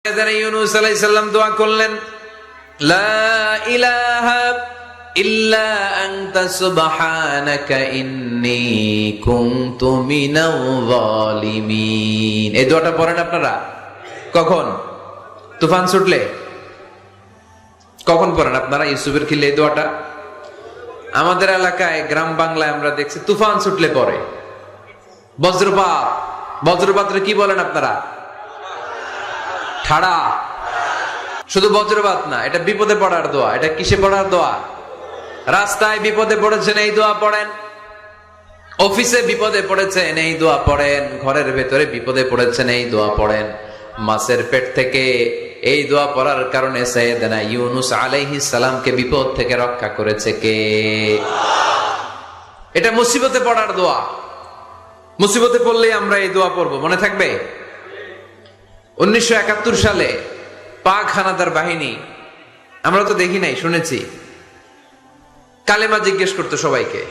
ইউনূস আলাইহিস সালাম দোয়া করলেন, লা ইলাহা ইল্লা আনতা সুবহানাকা ইন্নী কুনতু মিনাল যালিমিন। এই দোয়াটা পড়েন আপনারা কখন? তুফান ছুটলে। কখন পড়েন আপনারা ইউসুফের খিলে এই দোয়াটা? আমাদের এলাকায় গ্রাম বাংলায় আমরা দেখছি তুফান ছুটলে পড়ে। বজ্রপাত, বজ্রপাতরে কি বলেন আপনারা? ঠাড়া। শুধু বজ্রপাত না, এটা বিপদে পড়ার দোয়া। এটা কিসে পড়ার দোয়া? রাস্তায় বিপদে পড়েছেন এই দোয়া পড়েন, অফিসে বিপদে পড়েছেন এই দোয়া পড়েন, ঘরের ভেতরে বিপদে পড়েছেন এই দোয়া পড়েন। মাছের পেট থেকে এই দোয়া পড়ার কারণে সাইয়েদনা ইউনূস আলাইহিস সালামকে বিপদ থেকে রক্ষা করেছে কে? এটা মুসিবতে পড়ার দোয়া। মুসিবতে পড়লেই আমরা এই দোয়া পড়বো, মনে থাকবে? 1971 সালে পাক হানাদার বাহিনী, আমরা তো দেখি নাই, শুনেছি, কালেমা জিজ্ঞেস করতো সবাইকে।